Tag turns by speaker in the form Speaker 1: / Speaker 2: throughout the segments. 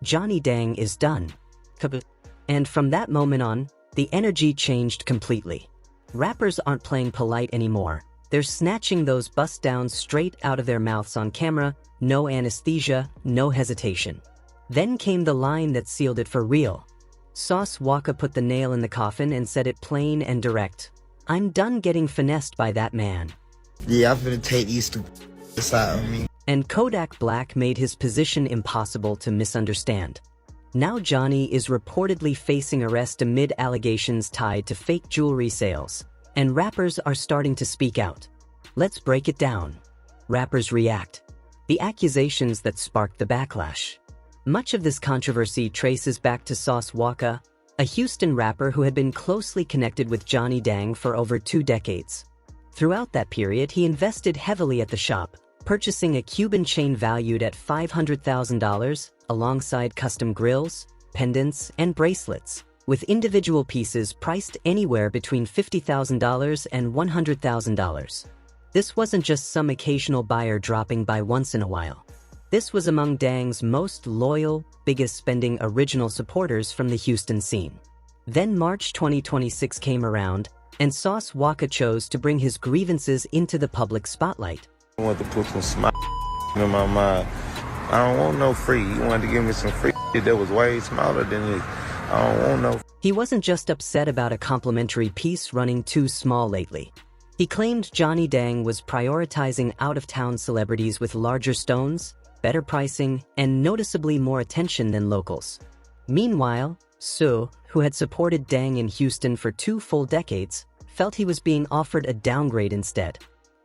Speaker 1: Johnny Dang is done. And from that moment on, the energy changed completely. Rappers aren't playing polite anymore. They're snatching those bust downs straight out of their mouths on camera, no anesthesia, no hesitation. Then came the line that sealed it for real. Sauce Walka put the nail in the coffin and said it plain and direct. "I'm done getting finessed by that man."
Speaker 2: Yeah, I'm finna take these two out of me.
Speaker 1: And Kodak Black made his position impossible to misunderstand. Now Johnny is reportedly facing arrest amid allegations tied to fake jewelry sales, and rappers are starting to speak out. Let's break it down. Rappers react. The accusations that sparked the backlash. Much of this controversy traces back to Sauce Walka, a Houston rapper who had been closely connected with Johnny Dang for over 2 decades. Throughout that period, he invested heavily at the shop, purchasing a Cuban chain valued at $500,000, alongside custom grills, pendants, and bracelets, with individual pieces priced anywhere between $50,000 and $100,000. This wasn't just some occasional buyer dropping by once in a while. This was among Dang's most loyal, biggest spending original supporters from the Houston scene. Then March 2026 came around, and Sauce Walka chose to bring his grievances into the public spotlight.
Speaker 3: I want to put some smile in my mind. I don't want no free. You wanted to give me some free that was way smaller than this. I don't want no.
Speaker 1: He wasn't just upset about a complimentary piece running too small lately. He claimed Johnny Dang was prioritizing out-of-town celebrities with larger stones, better pricing, and noticeably more attention than locals. Meanwhile, Sue, who had supported Dang in Houston for 2 full decades, felt he was being offered a downgrade instead.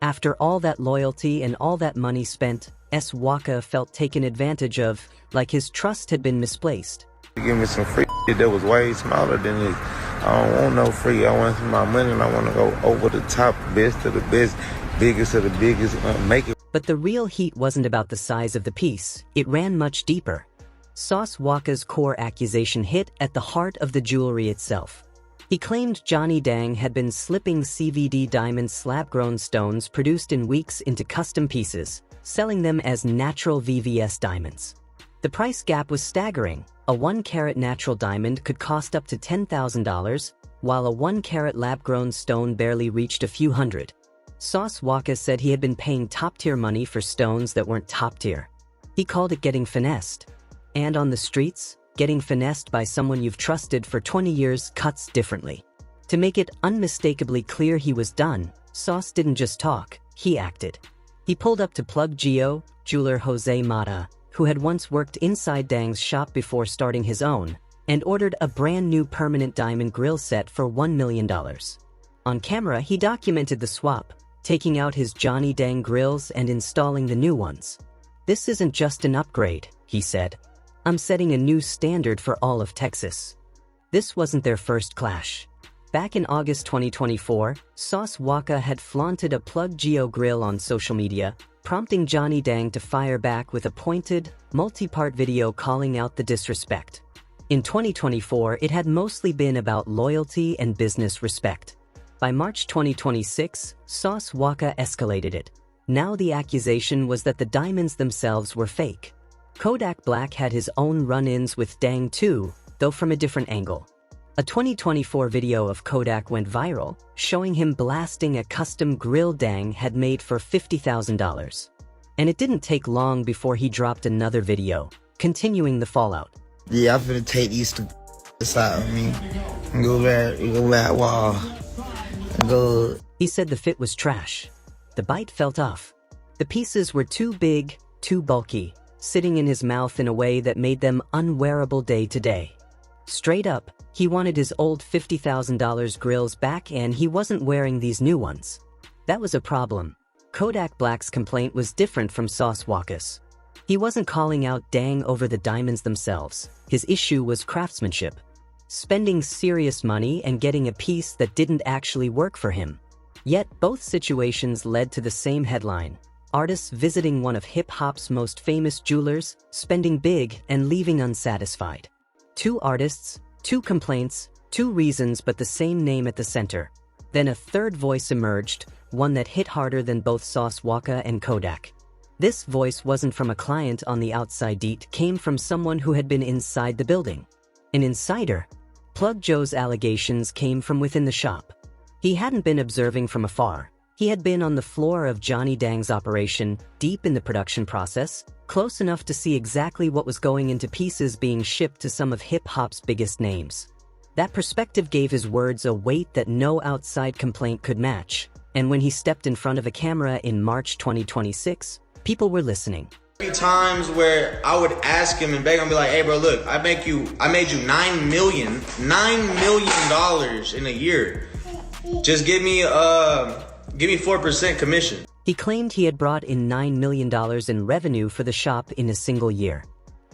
Speaker 1: After all that loyalty and all that money spent, Walka felt taken advantage of, like his trust had been misplaced.
Speaker 3: Give me some free that was way smaller than this. I don't want no free. I want my money and I want to go over the top, best of the best, biggest of the biggest, make it.
Speaker 1: But the real heat wasn't about the size of the piece, it ran much deeper. Sauce Walka's core accusation hit at the heart of the jewelry itself. He claimed Johnny Dang had been slipping CVD diamond slab-grown stones produced in weeks into custom pieces, selling them as natural VVS diamonds. The price gap was staggering. A 1-carat natural diamond could cost up to $10,000, while a 1-carat lab-grown stone barely reached a few hundred. Sauce Walka said he had been paying top-tier money for stones that weren't top-tier. He called it getting finessed. And on the streets, getting finessed by someone you've trusted for 20 years cuts differently. To make it unmistakably clear he was done, Sauce didn't just talk, he acted. He pulled up to Plug Geo, jeweler Jose Mata, who had once worked inside Dang's shop before starting his own, and ordered a brand new permanent diamond grill set for $1 million. On camera, he documented the swap, taking out his Johnny Dang grills and installing the new ones. "This isn't just an upgrade," he said. "I'm setting a new standard for all of Texas." This wasn't their first clash. Back in August 2024, Sauce Walka had flaunted a Plug Geo grill on social media, prompting Johnny Dang to fire back with a pointed, multi-part video calling out the disrespect. In 2024, it had mostly been about loyalty and business respect. By March 2026, Sauce Walka escalated it. Now the accusation was that the diamonds themselves were fake. Kodak Black had his own run-ins with Dang too, though from a different angle. A 2024 video of Kodak went viral, showing him blasting a custom grill Dang had made for $50,000. And it didn't take long before he dropped another video, continuing the fallout.
Speaker 2: Yeah, I'm finna take these two out of me. Go back wall. Go.
Speaker 1: He said the fit was trash. The bite felt off. The pieces were too big, too bulky, sitting in his mouth in a way that made them unwearable day to day. Straight up, he wanted his old $50,000 grills back and he wasn't wearing these new ones. That was a problem. Kodak Black's complaint was different from Sauce Walka's. He wasn't calling out Dang over the diamonds themselves. His issue was craftsmanship. Spending serious money and getting a piece that didn't actually work for him. Yet both situations led to the same headline. Artists visiting one of hip-hop's most famous jewelers, spending big and leaving unsatisfied. 2 artists, 2 complaints, 2 reasons but the same name at the center. Then a third voice emerged, one that hit harder than both Sauce Walka and Kodak. This voice wasn't from a client on the outside, it came from someone who had been inside the building. An insider. Plug Joe's allegations came from within the shop. He hadn't been observing from afar. He had been on the floor of Johnny Dang's operation, deep in the production process, close enough to see exactly what was going into pieces being shipped to some of hip-hop's biggest names. That perspective gave his words a weight that no outside complaint could match, and when he stepped in front of a camera in March 2026, people were listening.
Speaker 4: Times where I would ask him and beg him, be like, hey bro, look, I made you $9 million in a year. Just give me 4% commission.
Speaker 1: He claimed he had brought in $9 million in revenue for the shop in a single year.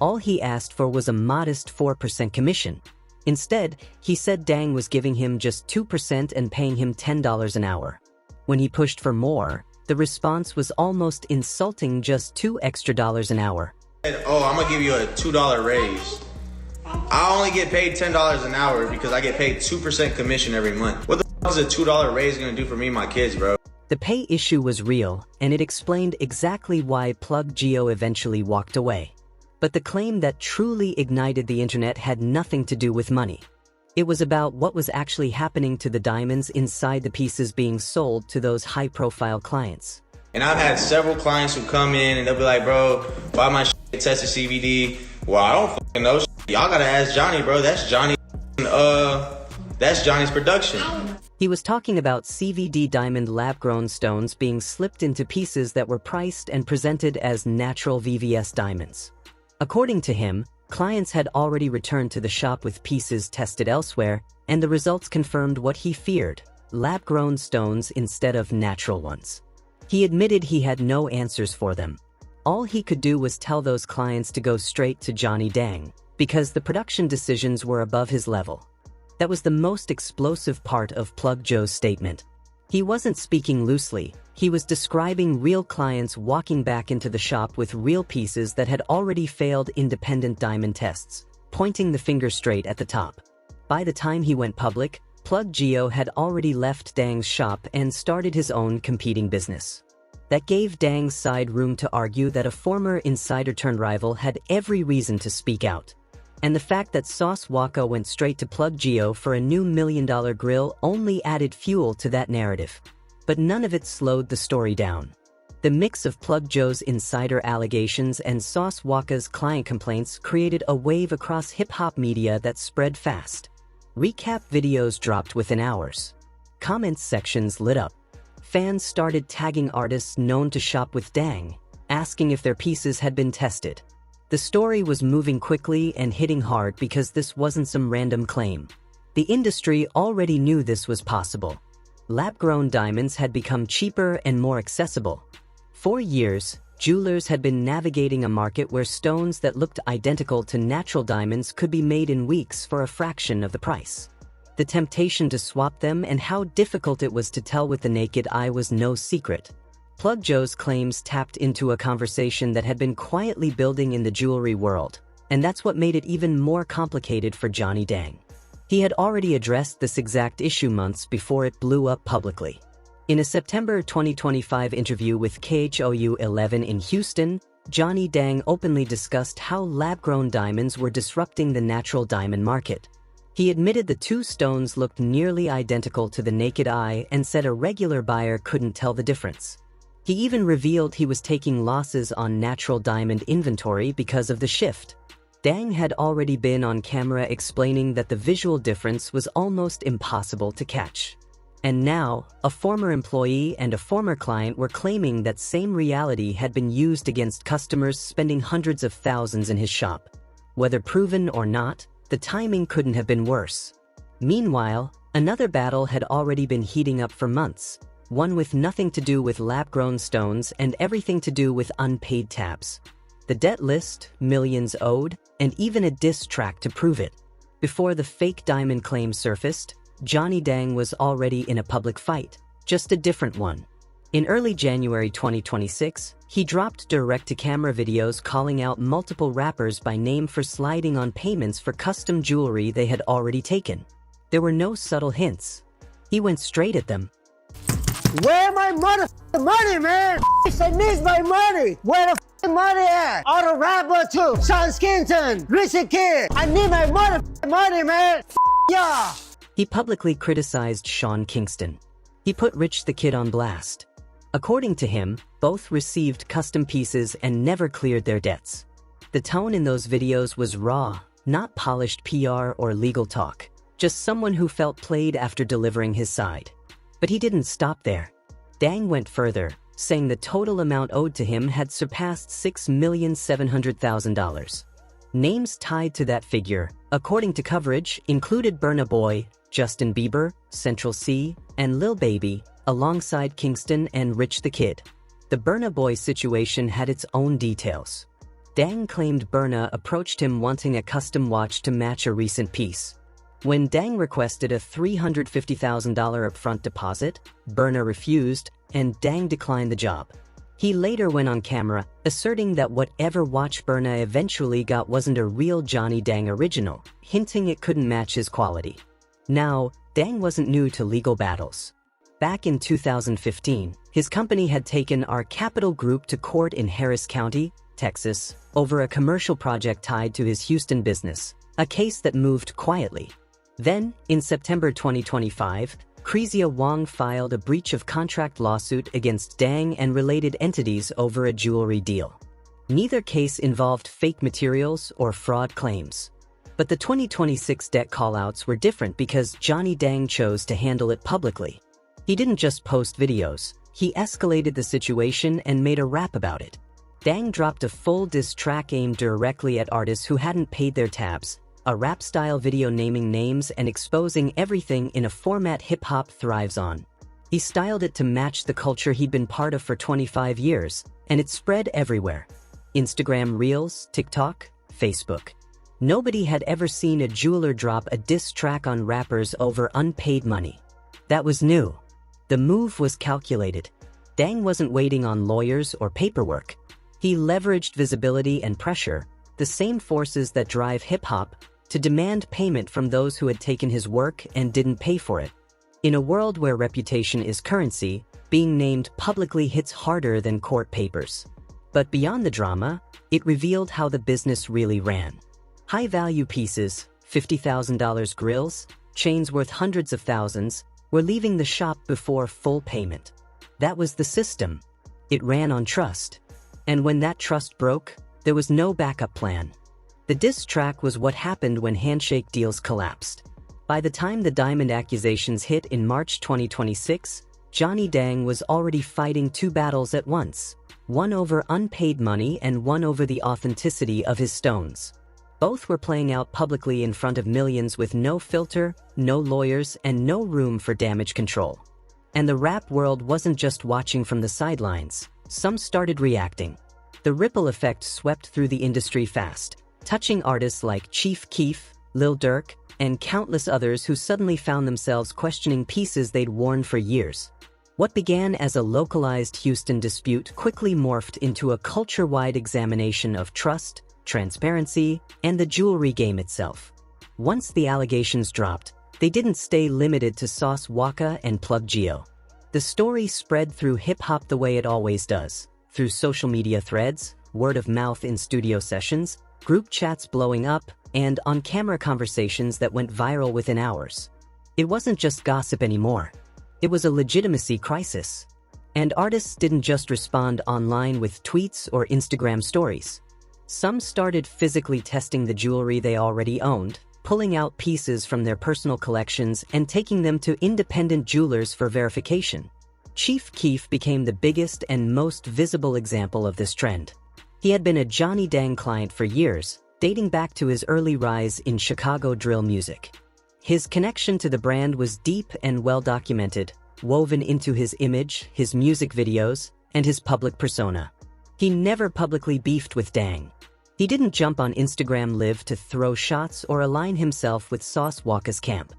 Speaker 1: All he asked for was a modest 4% commission. Instead, he said Dang was giving him just 2% and paying him $10 an hour. When he pushed for more, the response was almost insulting, just $2 extra an hour.
Speaker 4: Oh, I'm gonna give you a $2 raise. I only get paid $10 an hour because I get paid 2% commission every month. What the f is a $2 raise gonna do for me and my kids, bro?
Speaker 1: The pay issue was real, and it explained exactly why Plug Geo eventually walked away. But the claim that truly ignited the internet had nothing to do with money. It was about what was actually happening to the diamonds inside the pieces being sold to those high-profile clients.
Speaker 4: And I've had several clients who come in and they'll be like, bro, why my shit tested CVD? Well, I don't fucking know. Y'all gotta ask Johnny, bro. That's Johnny's production.
Speaker 1: He was talking about CVD diamond lab-grown stones being slipped into pieces that were priced and presented as natural VVS diamonds. According to him, clients had already returned to the shop with pieces tested elsewhere, and the results confirmed what he feared: lab-grown stones instead of natural ones. He admitted he had no answers for them. All he could do was tell those clients to go straight to Johnny Dang, because the production decisions were above his level. That was the most explosive part of Plug Joe's statement. He wasn't speaking loosely. He was describing real clients walking back into the shop with real pieces that had already failed independent diamond tests, pointing the finger straight at the top. By the time he went public, Plug Geo had already left Dang's shop and started his own competing business. That gave Dang's side room to argue that a former insider-turned-rival had every reason to speak out. And the fact that Sauce Walka went straight to Plug Geo for a new $1 million grill only added fuel to that narrative. But none of it slowed the story down. The mix of Plug Joe's insider allegations and Sauce Walka's client complaints created a wave across hip-hop media that spread fast. Recap videos dropped within hours. Comments sections lit up. Fans started tagging artists known to shop with Dang, asking if their pieces had been tested. The story was moving quickly and hitting hard because this wasn't some random claim. The industry already knew this was possible. Lab-grown diamonds had become cheaper and more accessible. For years, jewelers had been navigating a market where stones that looked identical to natural diamonds could be made in weeks for a fraction of the price. The temptation to swap them and how difficult it was to tell with the naked eye was no secret. Plug Joe's claims tapped into a conversation that had been quietly building in the jewelry world, and that's what made it even more complicated for Johnny Dang. He had already addressed this exact issue months before it blew up publicly. In a September 2025 interview with KHOU 11 in Houston, Johnny Dang openly discussed how lab-grown diamonds were disrupting the natural diamond market. He admitted the two stones looked nearly identical to the naked eye and said a regular buyer couldn't tell the difference. He even revealed he was taking losses on natural diamond inventory because of the shift. Dang had already been on camera explaining that the visual difference was almost impossible to catch. And now, a former employee and a former client were claiming that same reality had been used against customers spending hundreds of thousands in his shop. Whether proven or not, the timing couldn't have been worse. Meanwhile, another battle had already been heating up for months, one with nothing to do with lab-grown stones and everything to do with unpaid tabs. The debt list, millions owed, and even a diss track to prove it. Before the fake diamond claim surfaced, Johnny Dang was already in a public fight, just a different one. In early January 2026, he dropped direct-to-camera videos calling out multiple rappers by name for sliding on payments for custom jewelry they had already taken. There were no subtle hints. He went straight at them.
Speaker 5: Where my motherfucking money, man? I need my money. Where the fucking money at? All the rapper too. Sean Skinton, Richard Kid. I need my motherfucking money, man. Yeah.
Speaker 1: He publicly criticized Sean Kingston. He put Rich the Kid on blast. According to him, both received custom pieces and never cleared their debts. The tone in those videos was raw, not polished PR or legal talk, just someone who felt played after delivering his side. But he didn't stop there. Dang went further, saying the total amount owed to him had surpassed $6,700,000. Names tied to that figure, according to coverage, included Burna Boy, Justin Bieber, Central C, and Lil Baby, alongside Kingston and Rich the Kid. The Burna Boy situation had its own details. Dang claimed Burna approached him wanting a custom watch to match a recent piece. When Dang requested a $350,000 upfront deposit, Burna refused, and Dang declined the job. He later went on camera, asserting that whatever watch Burna eventually got wasn't a real Johnny Dang original, hinting it couldn't match his quality. Now, Dang wasn't new to legal battles. Back in 2015, his company had taken our Capital Group to court in Harris County, Texas, over a commercial project tied to his Houston business, a case that moved quietly. Then, in September 2025, Kezia Wong filed a breach of contract lawsuit against Dang and related entities over a jewelry deal. Neither case involved fake materials or fraud claims. But the 2026 debt callouts were different because Johnny Dang chose to handle it publicly. He didn't just post videos, he escalated the situation and made a rap about it. Dang dropped a full diss track aimed directly at artists who hadn't paid their tabs, a rap-style video naming names and exposing everything in a format hip-hop thrives on. He styled it to match the culture he'd been part of for 25 years, and it spread everywhere. Instagram Reels, TikTok, Facebook. Nobody had ever seen a jeweler drop a diss track on rappers over unpaid money. That was new. The move was calculated. Dang wasn't waiting on lawyers or paperwork. He leveraged visibility and pressure, the same forces that drive hip-hop, to demand payment from those who had taken his work and didn't pay for it. In a world where reputation is currency, being named publicly hits harder than court papers. But beyond the drama, it revealed how the business really ran. High-value pieces, $50,000 grills, chains worth hundreds of thousands, were leaving the shop before full payment. That was the system. It ran on trust. And when that trust broke, there was no backup plan. The diss track was what happened when handshake deals collapsed. By the time the Diamond accusations hit in March 2026, Johnny Dang was already fighting two battles at once, one over unpaid money and one over the authenticity of his stones. Both were playing out publicly in front of millions with no filter, no lawyers, and no room for damage control. And the rap world wasn't just watching from the sidelines. Some started reacting. The ripple effect swept through the industry fast, touching artists like Chief Keef, Lil Durk, and countless others who suddenly found themselves questioning pieces they'd worn for years. What began as a localized Houston dispute quickly morphed into a culture-wide examination of trust, transparency, and the jewelry game itself. Once the allegations dropped, they didn't stay limited to Sauce Walka and Plug Geo. The story spread through hip-hop the way it always does, through social media threads, word of mouth in studio sessions, group chats blowing up, and on-camera conversations that went viral within hours. It wasn't just gossip anymore. It was a legitimacy crisis. And artists didn't just respond online with tweets or Instagram stories. Some started physically testing the jewelry they already owned, pulling out pieces from their personal collections and taking them to independent jewelers for verification. Chief Keef became the biggest and most visible example of this trend. He had been a Johnny Dang client for years, dating back to his early rise in Chicago drill music. His connection to the brand was deep and well documented, woven into his image, his music videos, and his public persona. He never publicly beefed with Dang. He didn't jump on Instagram Live to throw shots or align himself with Sauce Walka's camp.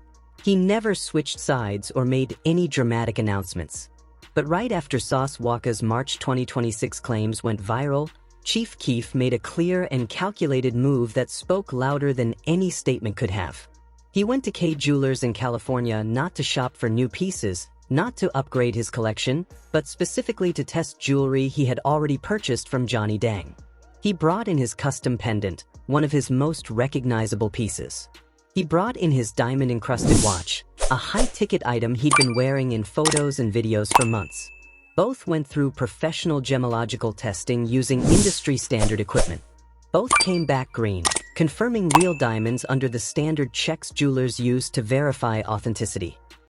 Speaker 1: He never switched sides or made any dramatic announcements. But right after Sauce Walka's March 2026 claims went viral, Chief Keef made a clear and calculated move that spoke louder than any statement could have. He went to K Jewelers in California not to shop for new pieces, not to upgrade his collection, but specifically to test jewelry he had already purchased from Johnny Dang. He brought in his custom pendant, one of his most recognizable pieces. He brought in his diamond-encrusted watch, a high-ticket item he'd been wearing in photos and videos for months. Both went through professional gemological testing using industry-standard equipment. Both came back green, confirming real diamonds under the standard checks jewelers use to verify authenticity.